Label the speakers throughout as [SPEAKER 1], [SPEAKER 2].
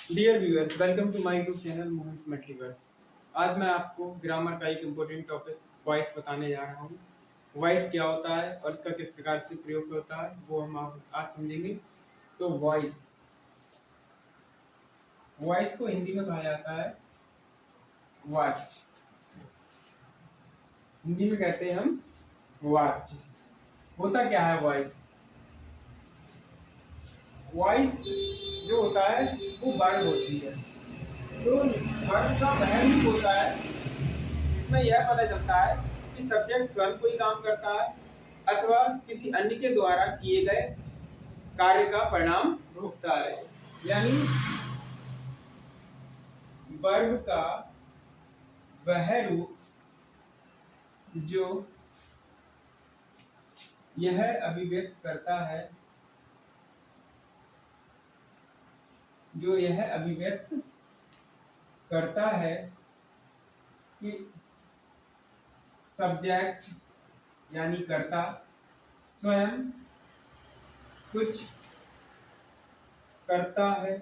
[SPEAKER 1] Dear viewers, welcome to my YouTube channel Mohan multiverse. आज मैं आपको ग्रामर का एक इम्पोर्टेंट टॉपिक वॉइस बताने जा रहा हूँ। वॉइस क्या होता है और इसका किस प्रकार से प्रयोग होता है वो हम आज समझेंगे। तो वॉइस वॉइस को हिंदी में कहा जाता है वॉच। हिंदी में कहते हैं हम वॉच। होता क्या है वॉइस? वॉइस जो होता है वो वर्ड होती है। तो वर्ड का वह रूप होता है इसमें यह पता चलता है कि सब्जेक्ट स्वयं कोई काम करता है अथवा किसी अन्य के द्वारा किए गए कार्य का परिणाम भोगता है। यानी वर्ब का वह रूप जो यह अभिव्यक्त करता है कि सब्जेक्ट यानी कर्ता स्वयं कुछ करता है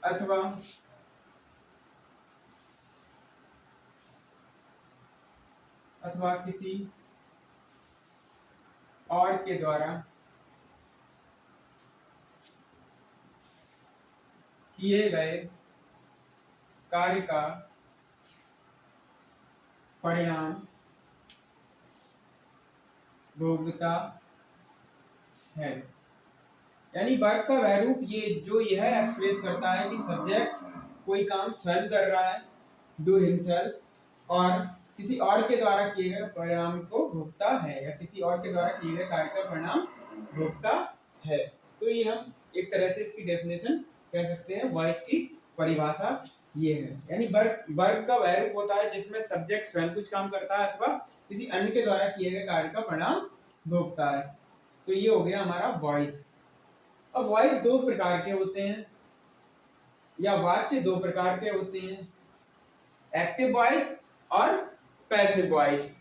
[SPEAKER 1] अथवा किसी और के द्वारा किए गए कार्य का परिणाम भोगता है। यानी वर्ब का वह रूप यह एक्सप्रेस करता है कि सब्जेक्ट कोई काम स्वयं कर रहा है, डू हिमसेल्फ, और किसी और के द्वारा किए गए परिणाम को भोगता है या किसी और के द्वारा किए गए कार्य का परिणाम भोगता है। तो ये हम एक तरह से इसकी डेफिनेशन कह सकते हैं। वॉइस की परिभाषा ये है। यानी वर्ब का वह रूप होता है जिसमें सब्जेक्ट स्वयं कुछ काम करता है अथवा किसी अन्य के द्वारा किए गए कार्य का परिणाम भोगता है। तो ये हो गया हमारा वॉइस। अब वॉइस दो प्रकार के होते हैं या वाच्य दो प्रकार के होते हैं, एक्टिव वॉइस और पैसिव वॉइस।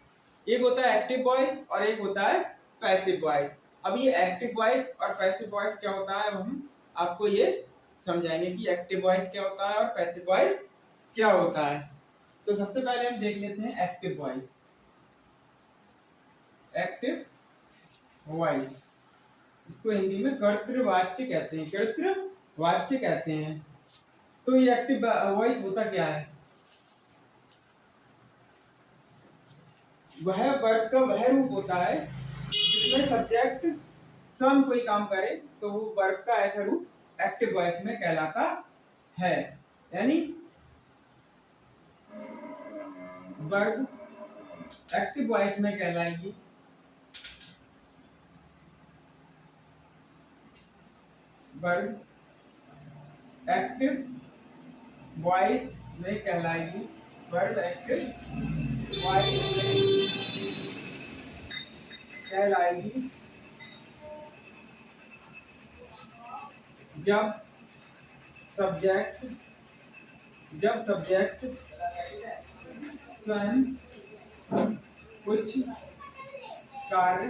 [SPEAKER 1] एक होता है एक्टिव वॉइस और एक होता है पैसिव वॉइस। अब ये एक्टिव वॉइस और पैसिव वॉइस क्या होता है हम आपको ये समझाएंगे कि एक्टिव वॉइस क्या होता है और पैसिव वॉइस क्या होता है। तो सबसे पहले हम देख लेते हैं एक्टिव वॉइस। एक्टिव वॉइस इसको हिंदी में कर्तृवाच्य कहते हैं, कर्तृवाच्य कहते हैं। तो ये एक्टिव वॉइस होता क्या है? वह वर्ब का वह रूप होता है जिसमें सब्जेक्ट स्वयं कोई काम करे, तो वो वर्ब का ऐसा रूप एक्टिव वॉइस में कहलाता है। यानी वर्ब एक्टिव वॉइस में कहलाएगी वर्ब एक्टिव वॉइस में कहलाएगी वर्ब एक्टिव वॉइस में कहलाएगी जब सब्जेक्ट स्वयं कुछ कार्य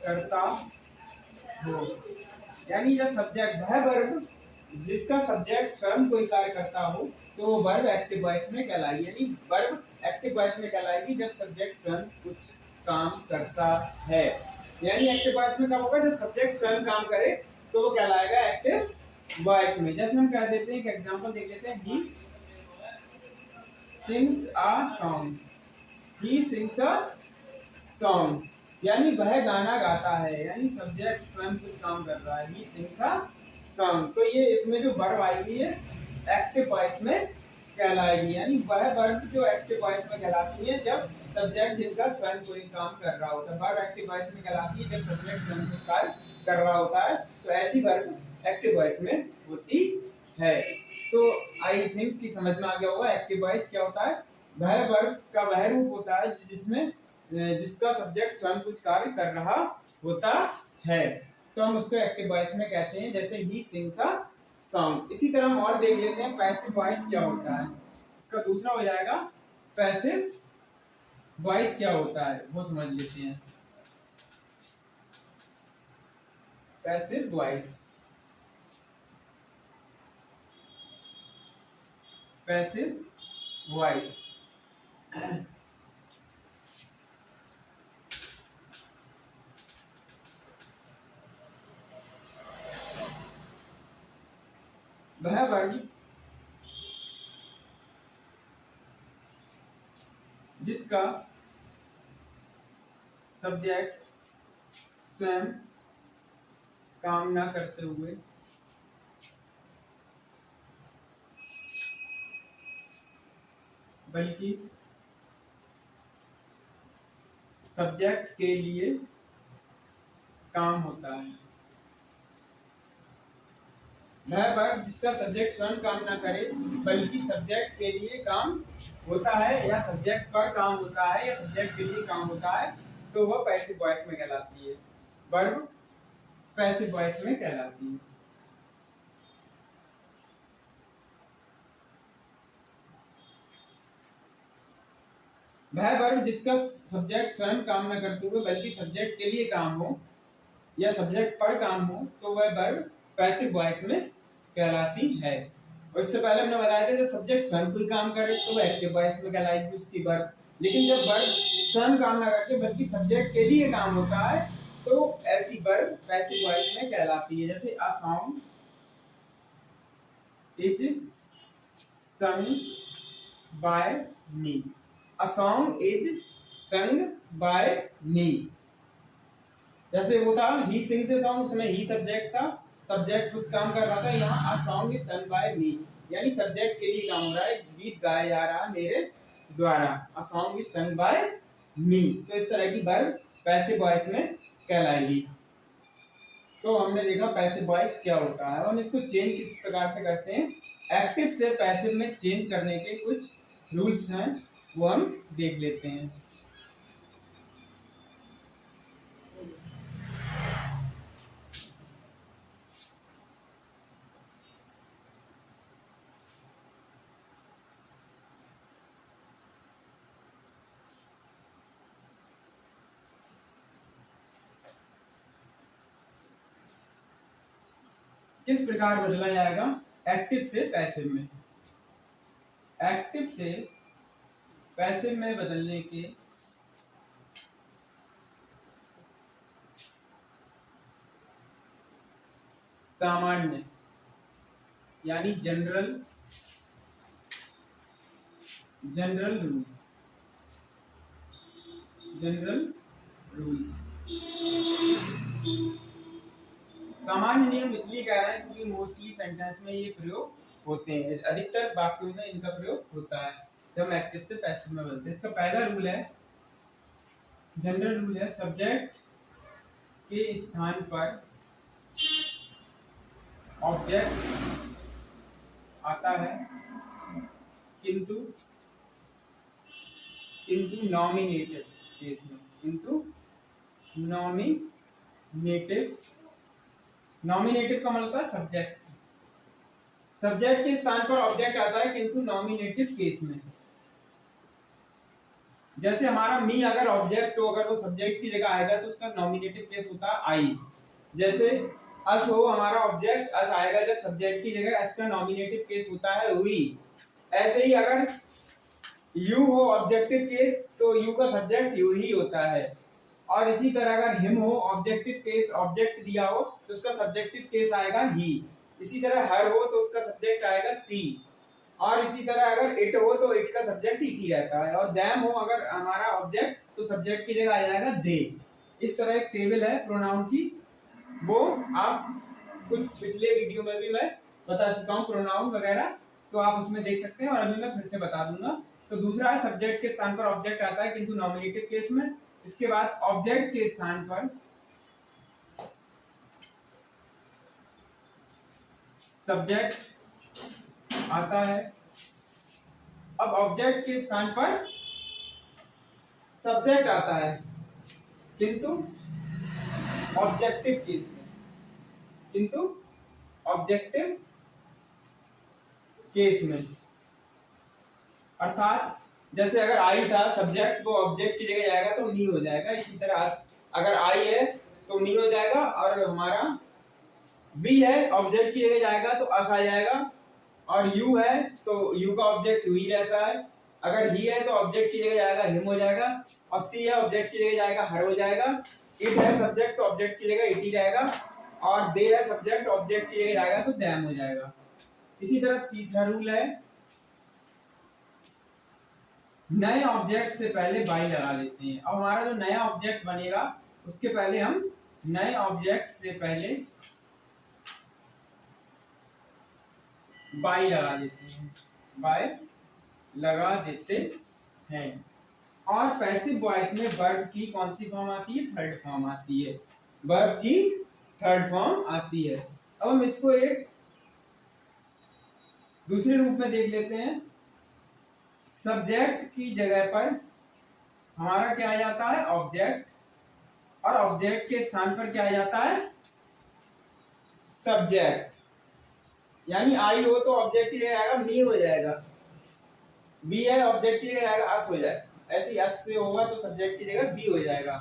[SPEAKER 1] करता हो। यानी जब सब्जेक्ट वह वर्ब जिसका सब्जेक्ट स्वयं कोई कार्य करता हो तो वो वर्ब एक्टिव वॉइस में कहलाएगी। यानी वर्ब एक्टिव वॉइस में कहलाएगी जब सब्जेक्ट स्वयं कुछ काम करता है। यानी एक्टिव वॉइस में कब होगा? जब सब्जेक्ट स्वयं काम करे तो वो कहलाएगा एक्टिव वॉइस में। जैसे हम कह देते हैं, एक एग्जांपल देख लेते हैं, he sings a song. He sings a song यानी वह गाना गाता है। यानी सब्जेक्ट स्वयं कुछ काम कर रहा है। He sings a song. तो ये इसमें जो वर्ब आएगी ये एक्टिव वॉइस में कहलाएगी। यानी वह वर्ब जो एक्टिव वॉइस में कहलाती है जब सब्जेक्ट जिनका स्वयं कोई काम कर रहा होता है। वर्ब एक्टिव वॉइस में कहलाती है जब सब्जेक्ट स्वयं कुछ कार्य कर रहा होता है। तो ऐसी वर्ब एक्टिव वॉइस में होती है। तो आई थिंक कि समझ में आ गया होगा एक्टिव वॉइस क्या होता है। वह वर्ब का वह रूप होता है जिसका सब्जेक्ट स्वयं कुछ कार्य कर रहा होता है, तो हम उसको एक्टिव वॉइस में कहते हैं। जैसे ही सिंग्स अ सॉन्ग। इसी तरह हम और देख लेते हैं पैसिव वॉइस क्या होता है। इसका दूसरा हो जाएगा पैसिव वॉइस क्या होता है, वो समझ लेते हैं। Passive voice passive voice. वह वर्ग जिसका सब्जेक्ट स्वयं काम ना करते हुए बल्कि सब्जेक्ट के लिए काम होता है। वह वर्ग जिसका सब्जेक्ट स्वयं काम ना करे बल्कि सब्जेक्ट के लिए काम होता है, या सब्जेक्ट पर काम होता है, या सब्जेक्ट के लिए काम होता है, तो वह पैसिव वॉइस में कहलाती है। वर्ब पैसिव वॉइस में कहलाती है। वह वर्ब जिसका सब्जेक्ट स्वयं काम न करते हुए बल्कि सब्जेक्ट के लिए काम हो या सब्जेक्ट पर काम हो, तो वह वर्ब पैसिव वॉइस में कहलाती है। और इससे पहले हमने बताया था जब सब्जेक्ट स्वयं कोई काम करे तो वह एक्टिव वॉइस में कहलाएगी उसकी वर्ब। लेकिन जब वर्ब स्वयं काम न करके बल्कि सब्जेक्ट के लिए काम होता है तो ऐसी वर्ब पैसिव वॉइस में कहलाती है। जैसे a song is sung by me, a song is sung by me। जैसे वो था he sings a song, उसमें ही सब्जेक्ट था, सब्जेक्ट खुद काम कर रहा था। यहाँ a song is sung by me यानी सब्जेक्ट के लिए काम हो रहा है, गीत गाया जा रहा है मेरे द्वारा। a song is sung by me, तो इस तरह की वर्ब पैसिव वॉइस में कहलाएगी। तो हमने देखा पैसिव वॉइस क्या होता है और इसको चेंज किस प्रकार से करते हैं। एक्टिव से पैसिव में चेंज करने के कुछ रूल्स हैं, वो हम देख लेते हैं। किस प्रकार बदला जाएगा एक्टिव से पैसिव में। एक्टिव से पैसिव में बदलने के सामान्य यानी जनरल रूल्स। सामान्य नियम इसलिए कह रहे हैं क्योंकि मोस्टली सेंटेंस में ये प्रयोग होते हैं, अधिकतर वाक्यों में इनका प्रयोग होता है जब एक्टिव से पैसिव में बदलते हैं। इसका पहला रूल है, जनरल रूल है, सब्जेक्ट के स्थान पर ऑब्जेक्ट आता है किंतु नॉमिनेटिव केस में, नॉमिनेटिव का मतलब सब्जेक्ट के स्थान पर ऑब्जेक्ट आता है किंतु नॉमिनेटिव केस में। जैसे हमारा मी अगर ऑब्जेक्ट हो, अगर वो सब्जेक्ट की जगह आएगा तो उसका नॉमिनेटिव केस होता है आई। जैसे अस हो, हमारा ऑब्जेक्ट अस आएगा जब सब्जेक्ट की जगह अस का नॉमिनेटिव केस होता है वी। ऐसे ही अगर यू हो ऑब्जेक्टिव केस तो यू का सब्जेक्ट यू ही होता है। और इसी तरह अगर हिम हो ऑब्जेक्टिव केस, ऑब्जेक्ट दिया हो तो उसका सब्जेक्टिव केस आएगा ही। इसी तरह हर हो तो उसका सब्जेक्ट आएगा सी। और इसी तरह अगर इट हो तो इट का सब्जेक्ट इट ही रहता है। और देम हो अगर हमारा ऑब्जेक्ट तो सब्जेक्ट की जगह आ जाएगा दे। इस तरह एक टेबल है प्रोनाउन की, वो आप कुछ पिछले वीडियो में भी मैं बता चुका हूँ प्रोनाउन वगैरह, तो आप उसमें देख सकते हैं और अभी मैं फिर से बता दूंगा। तो दूसरा है सब्जेक्ट के स्थान पर ऑब्जेक्ट आता है किंतु नॉमिनेटिव केस में। इसके बाद ऑब्जेक्ट के स्थान पर सब्जेक्ट आता है। अब ऑब्जेक्ट के स्थान पर सब्जेक्ट आता है किंतु ऑब्जेक्टिव केस में, अर्थात जैसे अगर आई था सब्जेक्ट, वो ऑब्जेक्ट की जगह जाएगा तो नी हो जाएगा। इसी तरह अगर आई है तो नी हो जाएगा, और हमारा वी है ऑब्जेक्ट की जगह जाएगा तो अस आ जाएगा। और यू है तो यू का ऑब्जेक्ट यू ही रहता है। अगर ही है तो ऑब्जेक्ट की जगह जाएगा हिम हो जाएगा, और सी है ऑब्जेक्ट की जगह जाएगा हर हो जाएगा। इट है सब्जेक्ट तो ऑब्जेक्ट की जगह इट ही रहेगा, और दे है सब्जेक्ट ऑब्जेक्ट की जगह जाएगा तो दैम हो जाएगा। इसी तरह तीसरा रूल है, नए ऑब्जेक्ट से पहले बाई लगा देते हैं। अब हमारा जो नया ऑब्जेक्ट बनेगा उसके पहले हम नए ऑब्जेक्ट से पहले बाई लगा देते हैं, बाय लगा देते हैं। और पैसिव वॉइस में वर्ब की कौन सी फॉर्म आती है? थर्ड फॉर्म आती है, वर्ब की थर्ड फॉर्म आती है। अब हम इसको एक दूसरे रूप में देख लेते हैं। सब्जेक्ट की जगह पर हमारा क्या आ जाता है? ऑब्जेक्ट, और ऑब्जेक्ट के स्थान पर क्या आ जाता है? सब्जेक्ट। यानी आई हो तो ऑब्जेक्ट की जगह आएगा मी हो जाएगा, बी है ऑब्जेक्ट की जगह आएगा अस हो जाएगा, ऐसी अस से होगा तो सब्जेक्ट की जगह बी हो जाएगा।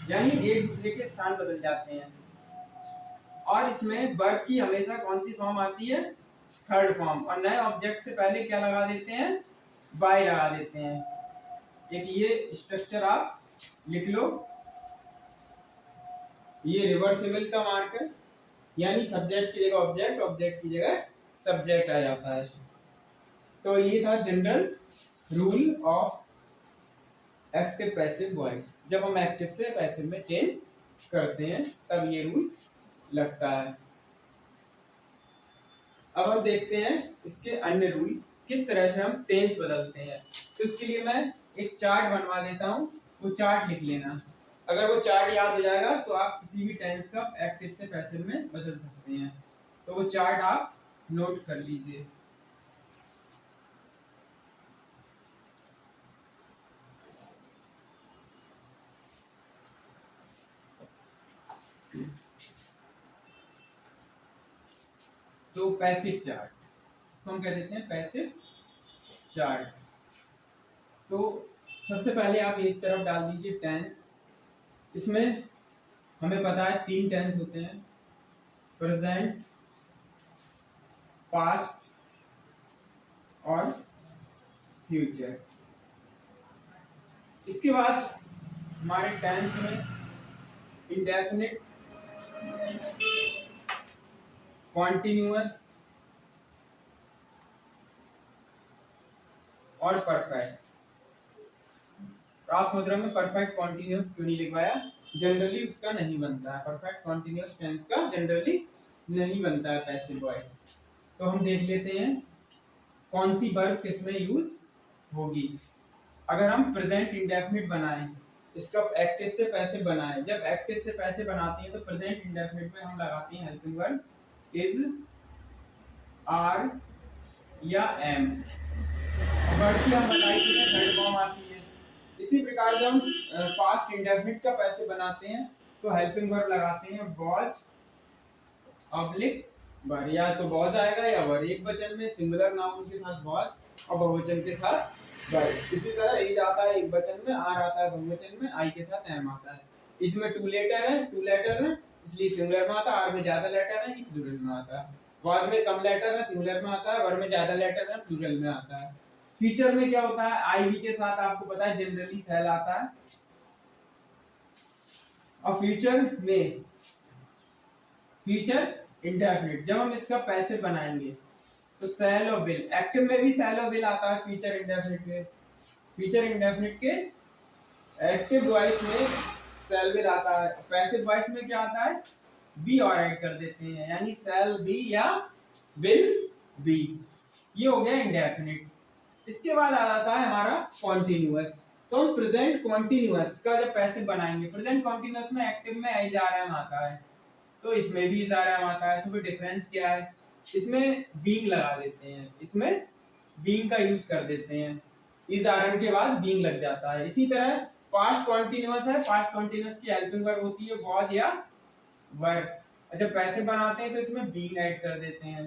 [SPEAKER 1] यानी एक दूसरे के स्थान बदल जाते हैं। और इसमें वर्ब की हमेशा कौन सी फॉर्म आती है? Third form. और नए ऑब्जेक्ट से पहले क्या लगा देते हैं? बाय लगा देते हैं। एक ये स्ट्रक्चर आप लिख लो, ये रिवर्सिबल का मार्क है, यानी सब्जेक्ट की जगह ऑब्जेक्ट, ऑब्जेक्ट की जगह सब्जेक्ट आ जाता है। तो ये था general rule of active passive voice. जब हम एक्टिव से पैसिव में चेंज करते हैं तब ये रूल लगता है। अब हम देखते हैं इसके अन्य रूल, किस तरह से हम टेंस बदलते हैं। तो इसके लिए मैं एक चार्ट बनवा देता हूँ, वो चार्ट लिख लेना। अगर वो चार्ट याद हो जाएगा तो आप किसी भी टेंस का एक्टिव से पैसिव में बदल सकते हैं। तो वो चार्ट आप नोट कर लीजिए। तो पैसिव चार्ट, इसको हम कह देते हैं पैसिव चार्ट। तो सबसे पहले आप एक तरफ डाल दीजिए टेंस। इसमें हमें पता है 3 टेंस होते हैं, प्रेजेंट, पास्ट और फ्यूचर। इसके बाद हमारे टेंस में इंडेफिनिट, कॉन्टिन्यूअस और परफेक्ट। तो आप सोच रहे होंगे परफेक्ट कॉन्टिन्यूअस क्यों नहीं लिखवाया? जनरली उसका नहीं बनता है, परफेक्ट कॉन्टिन्यूअस टेंस का जनरली नहीं बनता है पैसिव वॉइस। तो हम देख लेते हैं कौन सी वर्ब किसमें यूज होगी। अगर हम प्रेजेंट इंडेफिनिट बनाएं, इसका एक्टिव से पैसिव बनाएं, जब एक्टिव से पैसिव बनाते हैं तो प्रेजेंट इंडेफिनिट में हम लगाते हैं हेल्पिंग वर्ब इज, आर या एम। वर्ब की हम बताई थी थर्ड फॉर्म आती है। इसी प्रकार जब हम पास्ट इंडेफिनिट का पैसिव बनाते हैं तो हेल्पिंग वर्ब लगाते हैं वॉज ऑब्लिक वर, या तो वॉज आएगा या वर, एक वचन में सिंगुलर नाउन के साथ वॉज और बहुवचन के साथ वर। इसी तरह इज आता है एक वचन में, आर आता है बहुवचन में, आई के साथ एम आता है। इज में 2 लेटर है, 2 लेटर है इसलिए सिंगुलर में आता है, आर में ज्यादा लेटर है प्लूरल में आता है। वॉज में कम लेटर है सिंगुलर में आता है, वर में ज्यादा लेटर है प्लूरल में आता है। फ्यूचर में क्या होता है? आई वी के साथ आपको पता है जनरली सेल आता है। और फ्यूचर में फ्यूचर इंडेफिनिट, जब हम इसका पैसिव बनाएंगे तो सेल और विल, एक्टिव में भी सेल और विल आता है फ्यूचर इंडेफिनिट के। फ्यूचर इंडेफिनिट के एक्टिव वॉइस में सेल विल आता है, पैसिव वॉइस में क्या आता है? बी और ऐड कर देते हैं, यानी सेल बी या विल बी। ये हो गया इंडेफिनिट। इसके बाद आ जाता है हमारा कॉन्टिन्यूअस। तो हम प्रेजेंट कॉन्टिन्यूअस का जब पैसिव बनाएंगे, प्रेजेंट कॉन्टिन्यूअस में एक्टिव में इज आर एम आता है, तो इसमें भी इज आर एम आता है। तो फिर डिफरेंस क्या है? इसमें बीइंग लगा देते हैं, इसमें बीइंग का यूज कर देते हैं, इज आर एम के बाद बीइंग लग जाता है। इसी तरह पास्ट कॉन्टिन्यूअस है, पास्ट कॉन्टिन्यूअस की हेल्पिंग वर्ब होती है वॉज या वर, जब पैसिव बनाते हैं तो इसमें बीइंग ऐड कर देते हैं।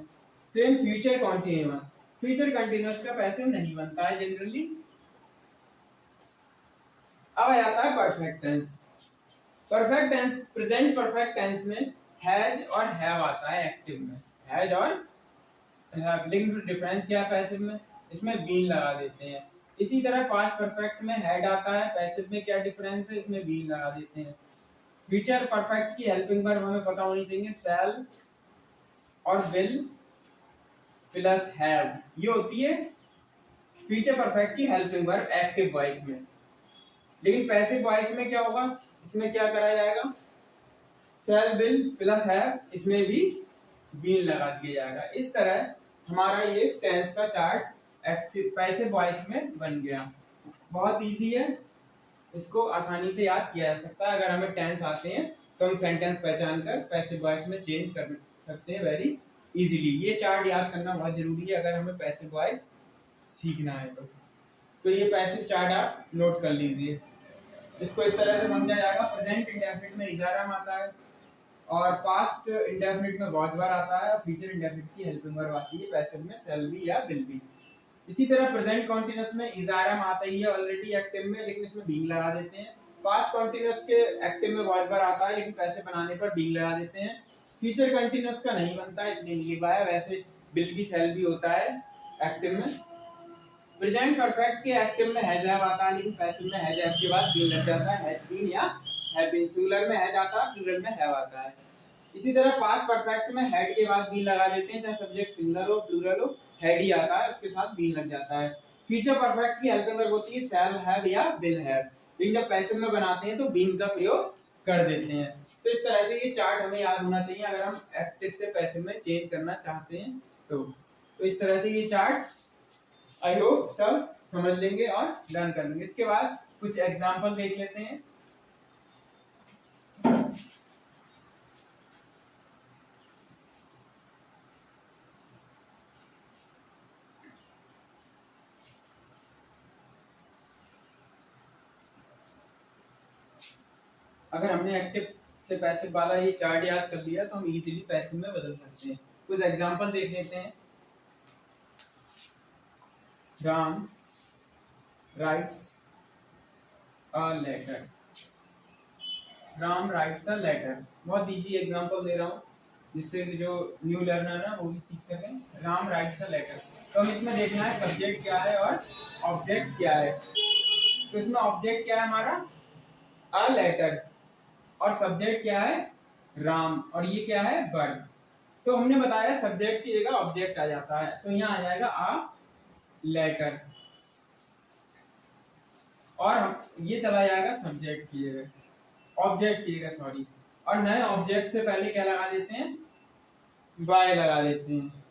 [SPEAKER 1] Same future continuous, future continuous का पैसिव नहीं बनता है जनरली। अब आ जाता है perfect tense. Perfect tense, present perfect tense में हैज और हैव आता है एक्टिव में, हैज और हैव, लेकिन डिफरेंस क्या है पैसिव में, इसमें बीन लगा देते हैं। इसी तरह पास्ट परफेक्ट में हैड आता है, पैसिव में क्या डिफरेंस है, इसमें बीन लगा देते हैं। फ्यूचर परफेक्ट की हेल्पिंग वर्ब हमें पता होनी चाहिए, शैल और विल प्लस हैव, ये होती है फ्यूचर परफेक्ट की हेल्पिंग वर्ब एक्टिव वॉइस में। लेकिन पैसिव वॉइस में क्या होगा, इसमें क्या करा जाएगा, शैल विल प्लस हैव, इसमें भी बीन लगा दिया जाएगा। इस तरह हमारा ये टेंस का चार्ट एक्टिव पैसिव वॉइस में बन गया। बहुत इजी है, इसको आसानी से याद किया जा सकता है। अगर हमें टेंस आते हैं तो हम सेंटेंस पहचान कर पैसिव वॉइस में चेंज कर सकते हैं वेरी इजीली। ये चार्ट याद करना बहुत जरूरी है अगर हमें पैसिव वॉइस सीखना है तो ये पैसिव चार्ट आप नोट कर लीजिए। इसको इस तरह से समझा जाएगा, प्रेजेंट इंडेफिनिट में इज आर एम आता है और पास्ट इंडेफिनिट में वाज वर आता है और फ्यूचर इंडेफिनिट की हेल्पिंग वर्ब आती है पैसिव में शैल बी या विल बी। इसी तरह प्रेजेंट कॉन्टिन्यूअस में इज आर एम आता ही है ऑलरेडी एक्टिव में, लेकिन इसमें बीइंग लगा देते हैं। पास्ट कॉन्टिन्यूअस के एक्टिव में वाज वर आता है लेकिन पैसिव बनाने पर बीइंग लगा देते हैं। फ्यूचर कंटीन्यूअस का नहीं बनता है इसलिए नहीं लिखा है, वैसे विल बी शैल बी होता है एक्टिव में। प्रेजेंट परफेक्ट के एक्टिव में हैज हैव आता है लेकिन पैसिव में हैज हैव के बाद बीन लग जाता है, हैज बीन या हैव बीन। सिंगुलर में हैज आता है, प्लूरल में हैव आता है। इसी तरह पास्ट परफेक्ट में हैड के बाद बीन लगा देते हैं, चाहे सब्जेक्ट सिंगुलर हो प्लूरल हो, हैड ही आता है उसके साथ बीन लग जाता है। फ्यूचर परफेक्ट की हेल्पिंग वर्ब होती है शैल हैव या विल हैव, लेकिन जब पैसिव में बनाते हैं तो बीन का प्रयोग कर देते हैं। तो इस तरह से ये चार्ट हमें याद होना चाहिए अगर हम एक्टिव से पैसिव में चेंज करना चाहते हैं तो इस तरह से ये चार्ट आई होप सब समझ लेंगे और लर्न कर लेंगे। इसके बाद कुछ एग्जाम्पल देख लेते हैं। अगर हमने एक्टिव से पैसिव वाला ये चार्ट याद कर लिया तो हम इजीली पैसिव में बदल सकते हैं। कुछ एग्जाम्पल देख लेते हैं। Ram writes a letter, Ram writes a letter, बहुत इजी एग्जाम्पल दे रहा हूँ जिससे जो न्यू लर्नर है वो भी सीख सकें। राम राइट्स अ लेटर, तो हम इसमें देखना है सब्जेक्ट क्या है और ऑब्जेक्ट क्या है। तो इसमें ऑब्जेक्ट क्या है हमारा, अ लेटर, और सब्जेक्ट क्या है, राम, और ये क्या है, वर्ब। तो हमने बताया सब्जेक्ट की जगह ऑब्जेक्ट आ जाता है, तो यहाँ आ जाएगा अ लेटर, और ये चला जाएगा सब्जेक्ट की जगह, ऑब्जेक्ट की जगह सॉरी, और नए ऑब्जेक्ट से पहले क्या लगा देते हैं, बाय लगा देते हैं।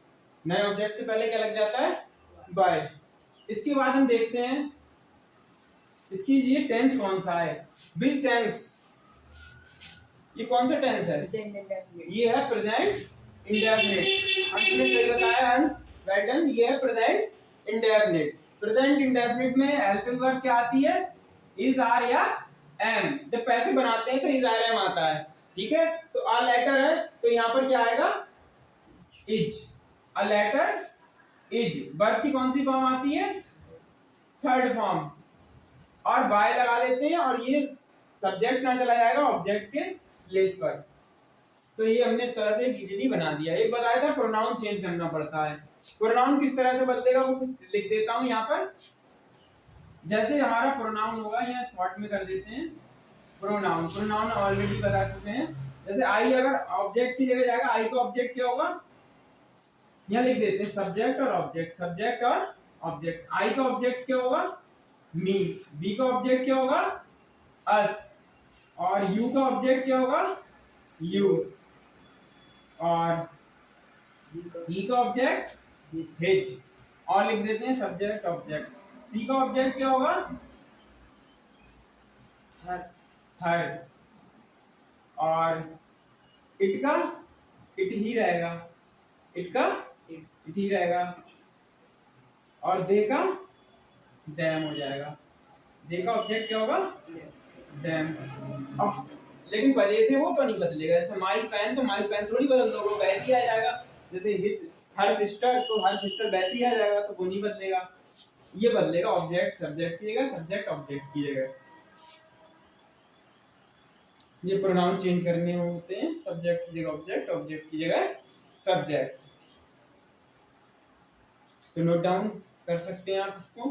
[SPEAKER 1] नए ऑब्जेक्ट से पहले क्या लग जाता है, बाय। इसके बाद हम देखते हैं इसकी ये टेंस कौन सा है, विच टेंस, ये कौन सा टेंस है, ये है प्रेजेंट इंडेफिनिट। अंश ने सही बताया, अंश वेल डन, ये है प्रेजेंट इंडेफिनिट। प्रेजेंट इंडेफिनिट में हेल्पिंग वर्ब क्या आती है, इज आर या एम। जब पैसे बनाते हैं तो इज आर एम आता है, ठीक है। तो अ लेटर है तो यहाँ पर क्या आएगा, is, a letter is. Verb की कौन सी फॉर्म आती है, थर्ड फॉर्म, और बाय लगा लेते हैं और ये सब्जेक्ट कहाँ चला जाएगा, ऑब्जेक्ट के प्लेस पर। तो ये हमने इस तरह से इजीली बना दिया। एक बताया था प्रोनाउन चेंज करना पड़ता है, प्रोनाउन किस तरह से बदलेगा वो लिख देता हूं यहाँ पर। जैसे हमारा प्रोनाउन होगा, यहाँ शॉर्ट में कर देते हैं प्रोनाउन, प्रोनाउन ऑलरेडी बता चुके हैं। जैसे आई अगर ऑब्जेक्ट की जगह जाएगा, आई का ऑब्जेक्ट क्या होगा, यहाँ लिख देते हैं सब्जेक्ट और ऑब्जेक्ट, सब्जेक्ट और ऑब्जेक्ट। आई का ऑब्जेक्ट क्या होगा, मी, बी का ऑब्जेक्ट क्या होगा, अस, और यू का ऑब्जेक्ट क्या होगा, यू, और ई का ऑब्जेक्ट हिज, और लिख देते हैं सब्जेक्ट ऑब्जेक्ट। सी का ऑब्जेक्ट क्या होगा, हर, और इट का इट ही रहेगा, इट का इट ही रहेगा, और दे का डैम हो जाएगा। दे का ऑब्जेक्ट क्या होगा, डैम। अब लेकिन वजह से वो तो नहीं बदलेगा, जैसे माई पेन, तो माई पेन थोड़ी बदल दोगे, वैसे ही आ जाएगा। जैसे हिज हर सिस्टर, तो हर सिस्टर वैसे ही आ जाएगा, तो वो नहीं बदलेगा। ये बदलेगा ऑब्जेक्ट सब्जेक्ट की जगह, सब्जेक्ट ऑब्जेक्ट की जगह। ये प्रोनाउन चेंज करने होते हैं, सब्जेक्ट की जगह ऑब्जेक्ट, ऑब्जेक्ट की जगह सब्जेक्ट। तो नोट डाउन कर सकते हैं आप इसको।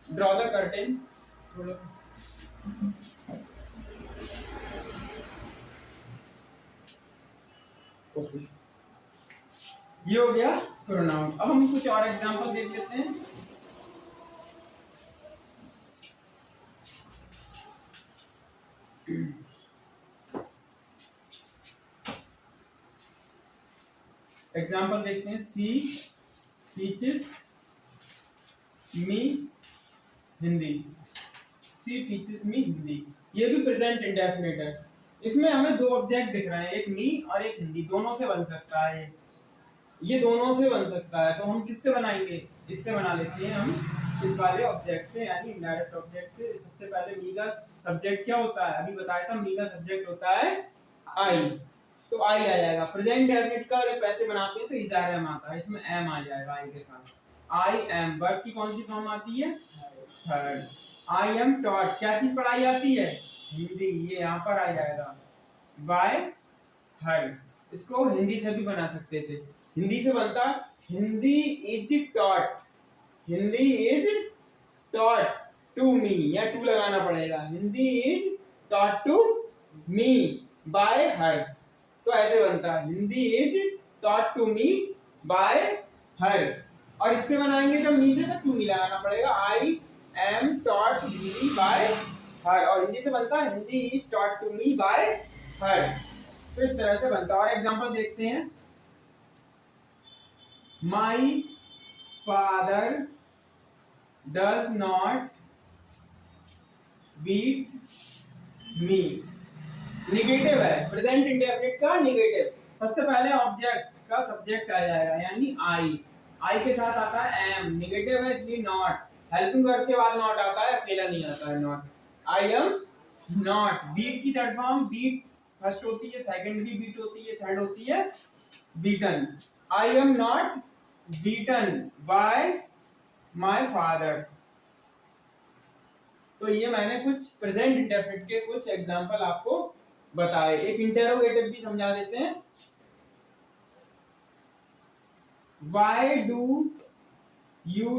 [SPEAKER 1] Draw the curtain. ओके, ये हो गया प्रोनाउन। अब हम कुछ और एग्जांपल देख लेते हैं। एग्जांपल देखते हैं। सी टीचेस मी हिंदी। सी टीचेस मी हिंदी, ये भी प्रेजेंट इंडेफिनिट है। इसमें हमें दो ऑब्जेक्ट दिख रहे हैं, एक मी और एक हिंदी, दोनों से बन सकता है। ये दोनों से बन सकता है, तो हम किससे बनाएंगे? इससे बना लेते हैं हम, इस वाले ऑब्जेक्ट से, यानी इनडायरेक्ट ऑब्जेक्ट से। सबसे पहले मी का सब्जेक्ट क्या होता है? अभी बताया था, मी का सब्जेक्ट होता है आई, तो आई आ जाएगा। प्रेजेंट इंडेफिनिट का जब पैसे बनाते हैं तो इज़ार एम आता है, इसमें एम आ जाएगा आई के साथ। आई एम, वर्ब की कौन सी फॉर्म आती है? थर्ड। आई एम टॉट, क्या चीज पढ़ाई जाती है? हिंदी, ये यहाँ पर आ जाएगा बाय हर। इसको हिंदी से भी बना सकते थे। हिंदी से बनता Hindi is taught, Hindi is taught to me, या टू लगाना पड़ेगा। Hindi is taught to me by her, तो ऐसे बनता है Hindi is taught to me by her. और इससे बनाएंगे जब मी से, तो टू मी लगाना पड़ेगा। I am taught me by her, और हिंदी से बनता है Hindi is taught to me by her. तो इस तरह से बनता है। और एग्जांपल देखते हैं। My father does not beat me, negative है, प्रेजेंट इंडेफिनिट का निगेटिव। सबसे पहले ऑब्जेक्ट का सब्जेक्ट आ जाएगा, यानी आई। आई के साथ आता है एम, निगेटिव है इसलिए नॉट। हेल्पिंग वर्ब के बाद नॉट आता है, अकेला नहीं आता है not. I am not. Beat की थर्ड फॉर्म, बीट फर्स्ट होती है, सेकंड भी बीट होती है, थर्ड होती है beaten. I am not beaten by my father. तो ये मैंने कुछ प्रेजेंट इंडेफिनिट के कुछ एग्जांपल आपको बताए। एक इंटेरोगेटिव भी समझा देते हैं। Why do you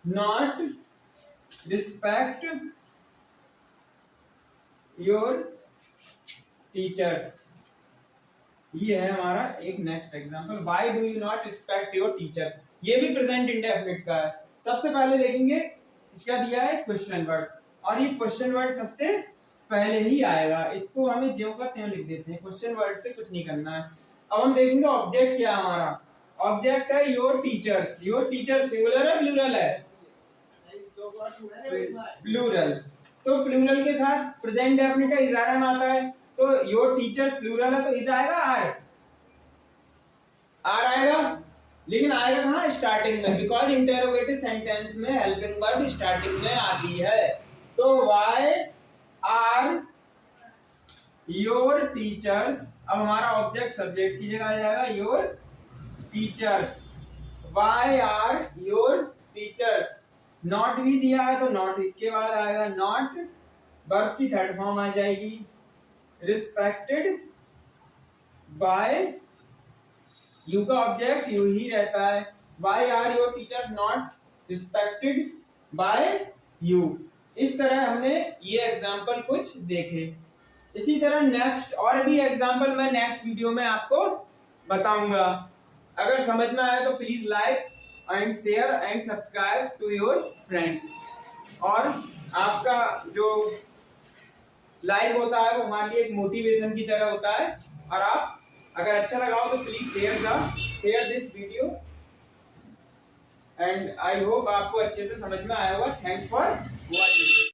[SPEAKER 1] not respect your teachers? ये है हमारा एक next example. Why do you not respect your teacher? ये भी प्रेजेंट इंडेफिनिट का है। सबसे पहले देखेंगे क्या दिया है, क्वेश्चन वर्ड, और ये क्वेश्चन वर्ड सबसे पहले ही आएगा। इसको हमें ज्यों का त्यों लिख देते हैं, क्वेश्चन वर्ड से कुछ नहीं करना है। अब हम देखेंगे ऑब्जेक्ट क्या है हमारा। ऑब्जेक्ट है your teachers. Your teacher singular है प्लूरल है? प्लूरल। तो प्लूरल के साथ प्रेजेंट इंडेफिनिट का इज़ार एम आता है, तो योर टीचर्स प्लूरल है तो इज आएगा आर, आर आएगा। लेकिन आएगा कहाँ? स्टार्टिंग में, बिकॉज इंटेरोगेटिव सेंटेंस में हेल्पिंग वर्ब स्टार्टिंग में आती है। तो वाई आर योर टीचर्स, अब हमारा ऑब्जेक्ट सब्जेक्ट की जगह आ जाएगा your teachers. Why are your teachers. Not भी दिया है तो नॉट इसके बाद आएगा, नॉट वर्ब की थर्ड फॉर्म आ जाएगी। रिस्पेक्टेड बाय, यू का ऑब्जेक्ट यू ही रहता है। Why are your teachers not respected by you. इस तरह हमने ये एग्जाम्पल कुछ देखे। इसी तरह नेक्स्ट और भी एग्जाम्पल मैं नेक्स्ट वीडियो में आपको बताऊंगा। अगर समझ में आया तो please like and share and subscribe to your friends. और आपका जो लाइक होता है वो हमारे लिए एक मोटिवेशन की तरह होता है। और आप अगर अच्छा लगा हो तो please share this video. And I hope आपको अच्छे से समझ में आया होगा। Thanks for watching.